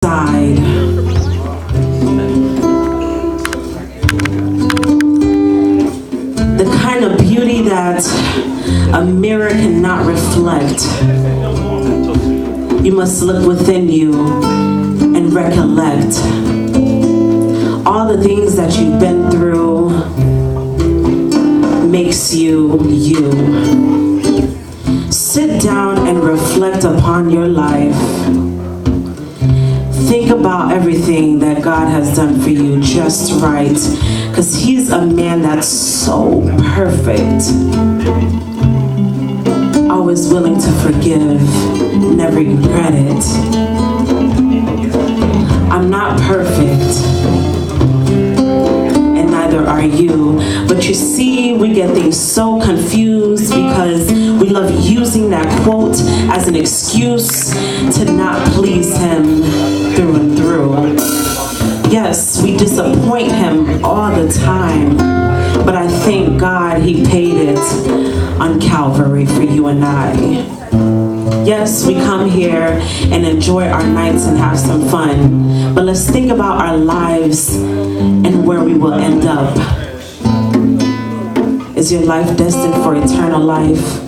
side. The kind of beauty that a mirror cannot reflect. You must look within you and recollect all the things that you've been through makes you you. Sit down and reflect upon your life. Think about everything that God has done for you just right, because He's a man that's so perfect. Always willing to forgive, never regret it. I'm not perfect, and neither are you. But you see, we get things so confused because we love using that quote as an excuse to not please Him through and through. Yes, we disappoint Him all the time, but I thank God He paid it on Calvary for you and I. Yes, we come here and enjoy our nights and have some fun, but let's think about our lives and where we will end up. Is your life destined for eternal life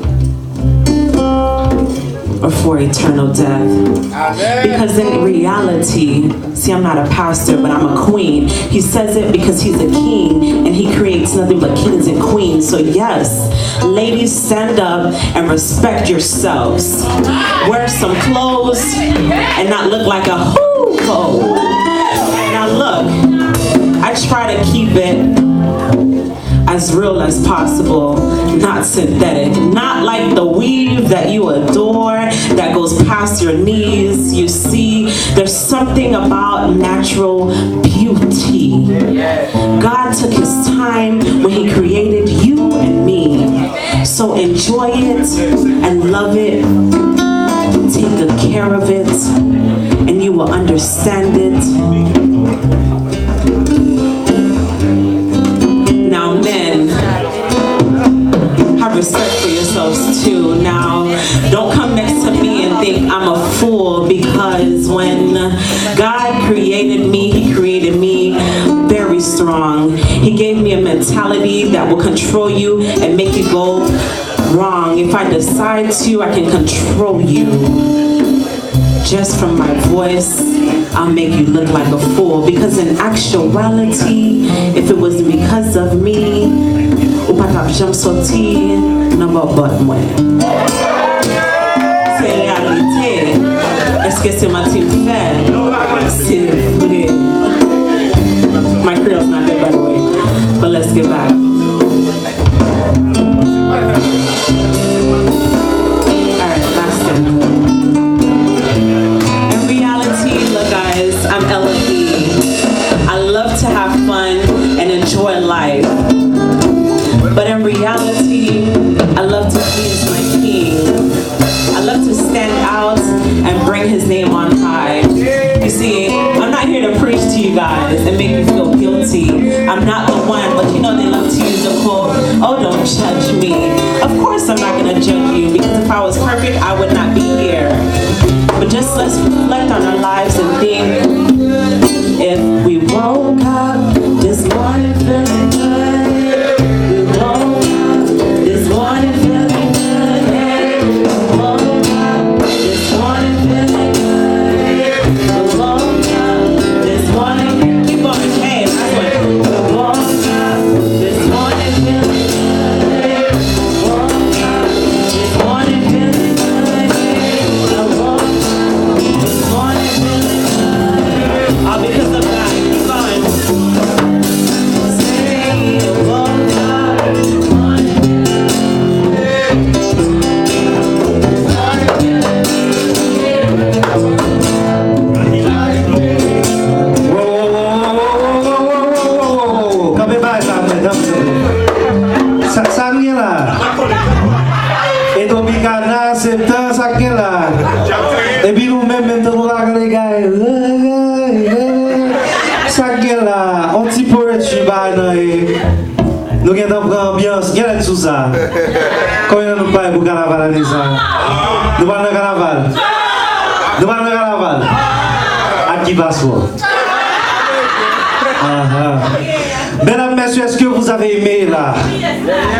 or for eternal death? Because in reality, see, I'm not a pastor, but I'm a queen. He says it because He's a king and He creates nothing but kings and queens. So yes, ladies, stand up and respect yourselves. Wear some clothes and not look like a hoo-ho. Now look, I try to keep it as real as possible, not synthetic, not like the weave that you adore that goes past your knees. You see, there's something about natural beauty. God took His time when He created you and me. So enjoy it and love it. Take good care of it, and you will understand it. Now, men, have respect for yourselves too. Now, don't come next to me and think I'm a fool, because when God created me, He created me very strong. He gave me a mentality that will control you and make you go wrong. If I decide to, I can control you. Just from my voice, I'll make you look like a fool. Because in actuality, if it was because of me, ou pas tap jam sorti nan ba bot mwen. C'est réalité. Est-ce que c'est ma team fait? C'est vrai. My creole's not there, by the way. But let's get back. Alright, last thing. Guys, I'm Elohim. I love to have fun and enjoy life. But in reality, I love to please my King. I love to stand out and bring His name on high. You see, I'm not here to preach to you guys and make you feel guilty. I'm not the one, but you know they love to use the quote, oh, don't judge me. Of course I'm not going to judge you, because if I was perfect, I would not be here. But just let's reflect on our lives and think, if we woke up this morning feeling good, we woke up this morning feeling good, we woke up this morning feeling good, we woke up this morning, keep on the cave, that's what, we woke up this morning feeling good, we woke up this morning feeling good, we woke all because of that. Keep going. Say you woke up. Come back, Sangnya lah. Itu bikana septa saknya lah. Tapi lu memang terlalu legal. Saknya lah. On t'y pourrait tu vas naïf. Nous qui avons ambiance, quelle est tout ça? Comment nous parlons pour carnaval à ça? Nous parlons de carnaval. Nous parlons de carnaval. qui passe. Mesdames, messieurs, est-ce que vous avez aimé là?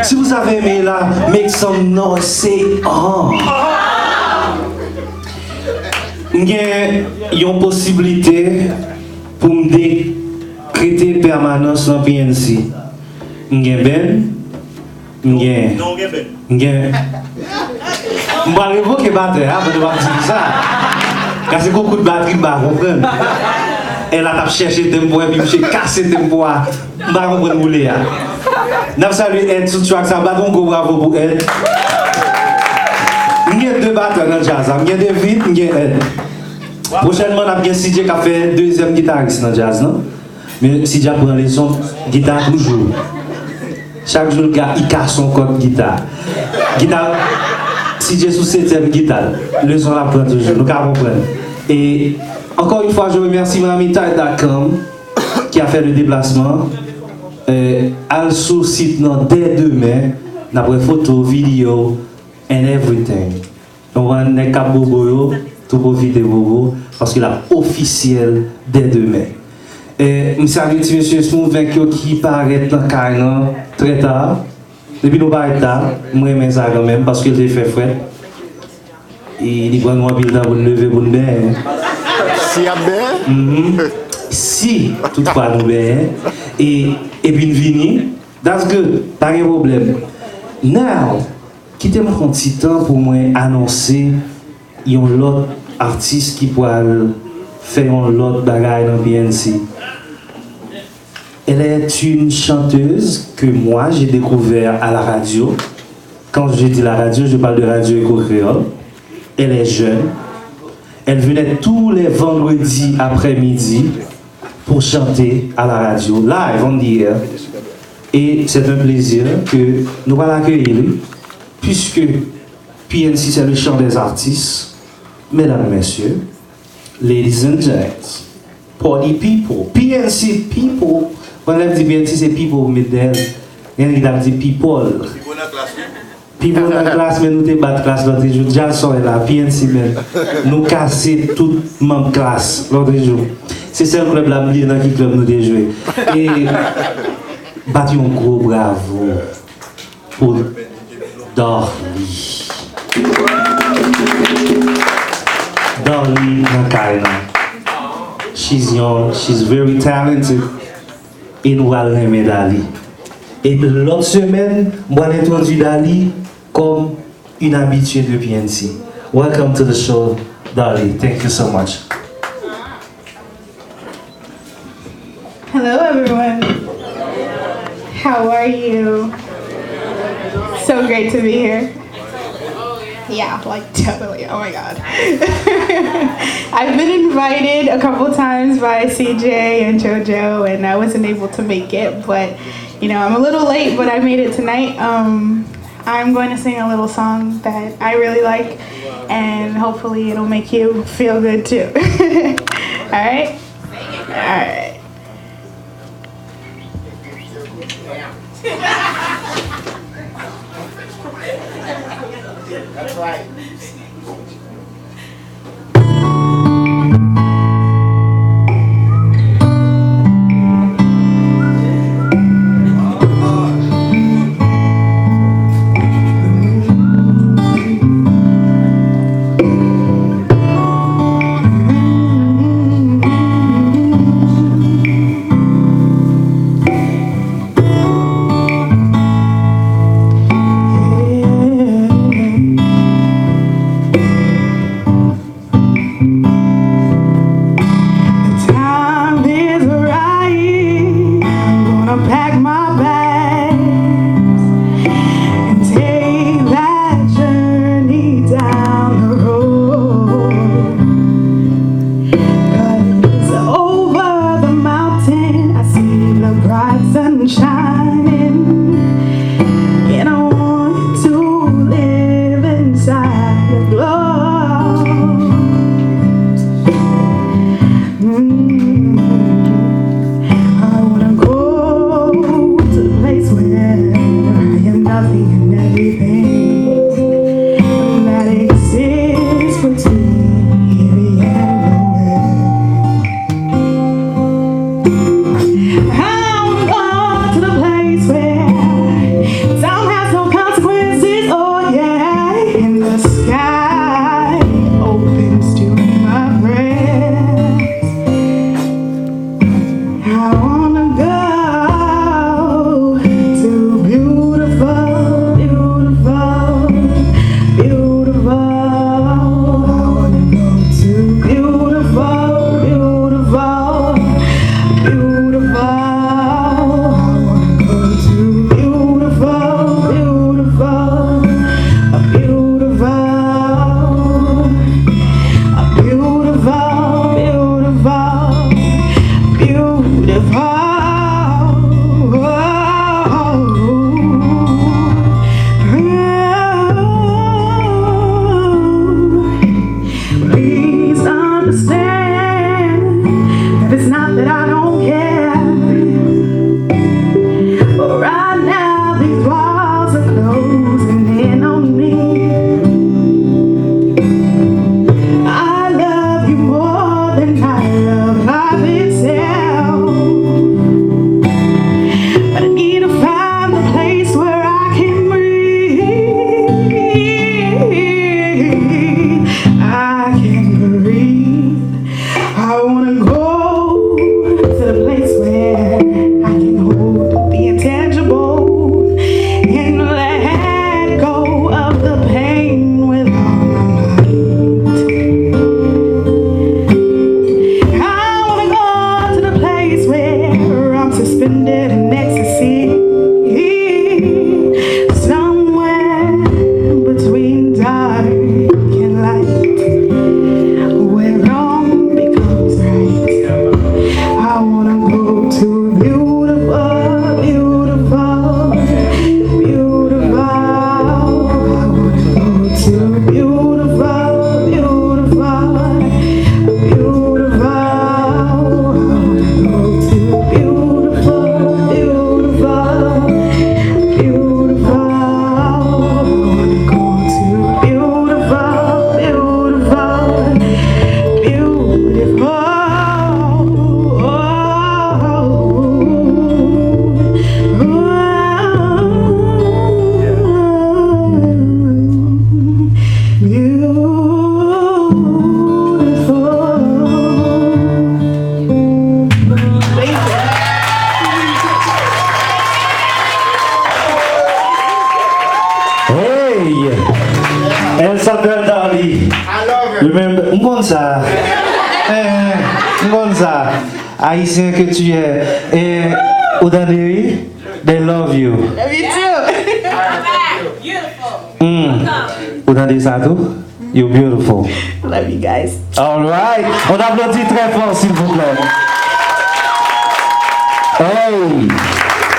Si vous avez aimé là, make some noise, say oh. Il y a une possibilité pour me décréter permanence dans PNC. Il y a ben, il y a. Je vais révoquer batterie, avant de dire ça. Parce que beaucoup de batteries, je ne comprends. Elle a cherché des tempo et puis j'ai cassé des tempo. Je ne comprends pas où il est. Nous saluons Ed sur track, ça va donc bravo pour Ed. Il y a deux batteurs dans le jazz, il y a David, il y a Ed. Prochainement, on a bien CJ qui a fait deuxième guitariste dans le jazz, non? Mais CJ prend les sons, guitare toujours. Chaque jour, le gars, il casse son code guitare. Guitare, CJ sous 7e guitare, le son la prend toujours, nous comprenons. Et encore une fois, je remercie Mamita.com qui a fait le déplacement. Elle sur le site dès demain, d'après photos, vidéos, and everything. Donc, on est cap bobo, tout profiter bobo, parce qu'il est officiel dès demain. Et je salue M. Smooth qui paraît dans le carnet très tard. Depuis nous paraît tard, je remets ça quand même, parce que j'ai fait frais. Et il va nous appeler pour nous lever pour nous bain. Si y a bien? Si, toutefois nous bain. Et puis nous venons, that's good, pas de problème. Now, quittez-moi un petit temps pour moi annoncer un autre artiste qui pourra faire un autre bagaille dans PNC. Elle est une chanteuse que moi j'ai découvert à la radio. Quand je dis la radio, je parle de Radio Éco-Créole. Elle est jeune. Elle venait tous les vendredis après-midi pour chanter à la radio, live on the air. Et c'est un plaisir que nous allons l'accueillir, puisque PNC c'est le chant des artistes. Mesdames, messieurs, ladies and gents, party people, PNC people. Quand on dit PNC c'est people, mesdames, il y a dit people. People dans la classe, mais nous débattons la classe l'autre jour. Déjà, soir là, PNC, nous casser toute ma classe l'autre jour. C'est ça le club là, dans qui club nous déjoué. Et battu un gros bravo pour Dorly. Dorly Nakaina. She's young, she's very talented. Et nous allons l'aimer Dali. Et l'autre semaine, moi j'ai introduit Dali comme une habituée de PNC. Welcome to the show, Dali. Thank you so much. Hello everyone. How are you? So great to be here. Yeah, like totally. Oh my god. I've been invited a couple times by CJ and JoJo and I wasn't able to make it, but you know, I'm a little late, but I made it tonight. I'm going to sing a little song that I really like and hopefully it'll make you feel good too. All right? All right. That's right. Elle s'appelle Darly. Remember, Ngonza. Ngonza. Haïtien que tu es. Et Odaneri, they love you. Love you too. Odaneri Sato, you're beautiful. Love you guys. All right. On applaudit très fort, s'il vous plaît. Hey,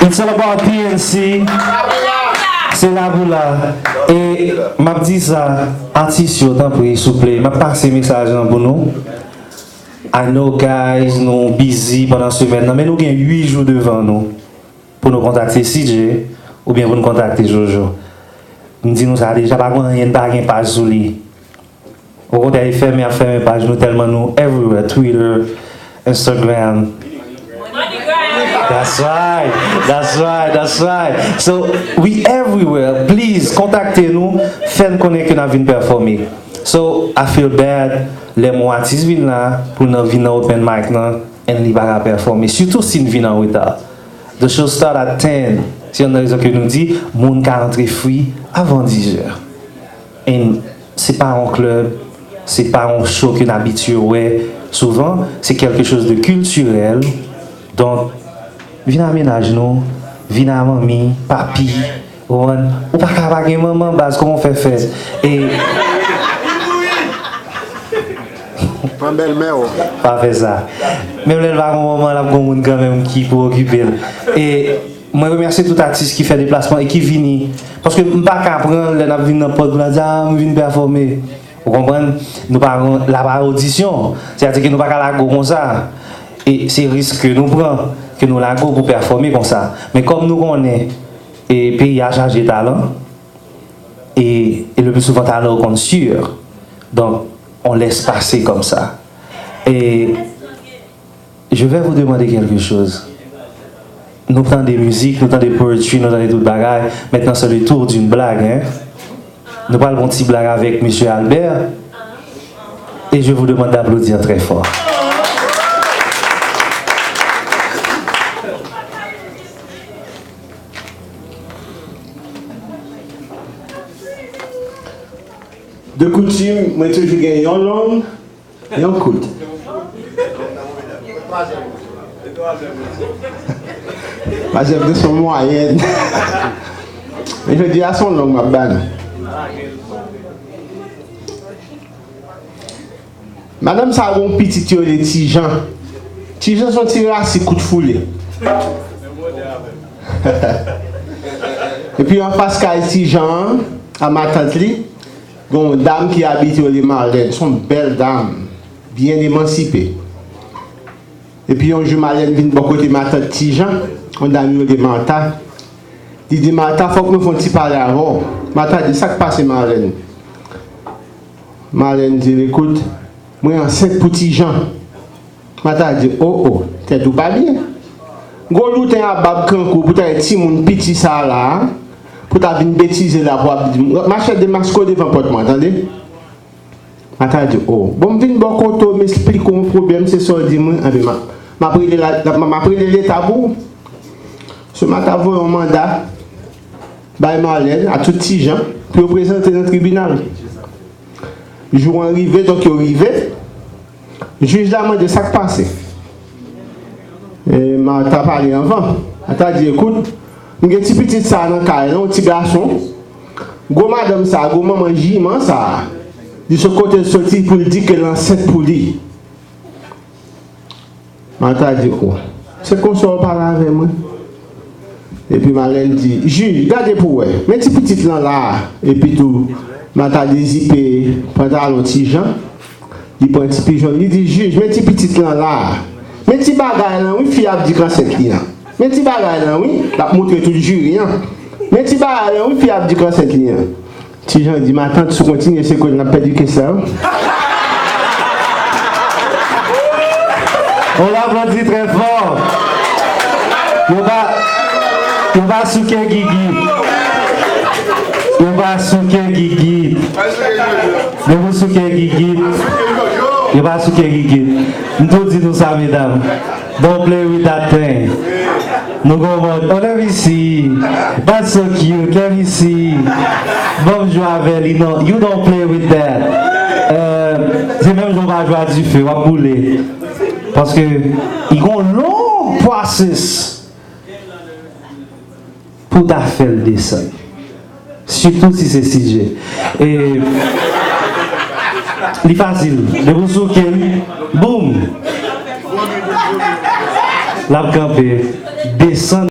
it's all about PNC. C'est la boula. Et m'a dit ça, artiste, tant pour s'il vous plaît, m'a passé message pour nous. I know guys, nous busy pendant la semaine, mais nous avons 8 jours devant nous pour nous contacter CJ ou bien pour nous contacter Jojo. Nous disons ça déjà, pas rien, pas de page sur lui. Au côté, il fait mes pages, nous tellement nous everywhere, Twitter, Instagram. That's right, that's right, that's right. So, we everywhere. Please, contactez-nous, faites-nous connaître que nous venons performer. So, I feel bad, les mots artistes viennent là pour nous venir à open mic là et nous pas performer. Surtout si nous venons en retard. The show start at 10. Si on a raison que nous dit, mon cas entre free avant 10 heures. Et c'est pas un club, c'est pas un show qu'on habitue. Ouais. Souvent, c'est quelque chose de culturel. Donc, viens aménager nous, viens à mamie, papi, ou pas qu'à maman base comment on fait faire. Et pas belle-mère. Pas faire ça. Même là, il va y avoir un moment là, quand même qui pour occuper. Et moi, je remercie tout artiste qui fait des placements et qui vient. Parce que je ne peux pas prendre les navires dans le pod pour dire, ah, je viens performer. Vous comprenez? Nous parlons de la audition. C'est-à-dire que nous ne pouvons pas la go comme ça. Et c'est le risque que nous prenons, que nous la go pour performer comme ça. Mais comme nous connaissons, et pays a chargé de talent, et le plus souvent talent compte sûr. Donc, on laisse passer comme ça. Et je je vais vous demander quelque chose. Nous prenons des musiques, nous prenons des poetry, nous prenons des toutes bagailles. Maintenant, c'est le tour d'une blague. Hein? Nous parlons une petite blague avec M. Albert. Et je vous demande d'applaudir très fort. De coutume, moi toujours gagné en langue et en coude. Moi j'aime de son moyenne. Mais je dis à son langue, ma banne. Madame ça a un petit tio les petits gens. Petits gens sont tirés à 6 coups de foulée. Et puis en face qu'à petits gens, à ma tante li, une dame qui habite les Marlènes, sont belles dames, bien émancipées. Et puis un jour Marlène vient de côté ma tante petit Jean, on a mis les Martha. Il dit Martha, il faut que nous fassions un petit parler avant. Martha dit ça qui passe Marlène. Marlène dit écoute, moi en 5 petits gens. Martha dit oh, t'es tout pas bien. Gros loup t'es un bab kankou pour t'être petit moun petit ça là. Pour ta une bêtise là pour marcher de masco devant porte moi attendez. Martha dit oh, bon vinn bon koto m'explique mon problème c'est ça dit moi m'a pris les tabous. Ce matin voit un mandat by Marlène à tout petit gens pour présenter dans le tribunal. Jour arrivé donc il arrivé. Juge la demandé ça qui passé. Et Martha parlé avant. Martha dit écoute, un petit petit ça dans carré, un petit garçon. Go madame ça, go maman jiment ça. De ce côté sorti pour lui dire qu'elle enceinte pour lui. Martha dit oh, c'est qu'on sort parler avec moi. Et puis Marlène dit juge, regardez pour ouais, mais petit petit là et puis tout. Martha dit zippé pantalon petit Jean. Il prend un petit pigeon, il dit juge, mais petit petit là. Mais petit bagay là, oui, fiable du grand client. Mais petit bagay là, oui, la montre tout le jury. Mais petit bagay là, oui, fiable du grand client. Petit Jean dit, ma tante, si continue, c'est qu'on a perdu que ça. On l'applaudit très fort. On va souquer Guigui. On va souquer Guigui. On va souquer Guigui. On va souquer Guigui. Nous tous disons ça, mesdames. Don't play with that thing. Nous gommons. Oh, let me see. That's so cute. Let me see. Bonjour, Avel. You don't play with that. C'est même qu'on va jouer du feu, on va bouler. Parce que ils ont un long process pour faire le dessin. Surtout si c'est sujet. Et c'est facile. De vous souquer, boum. La campé, descendre.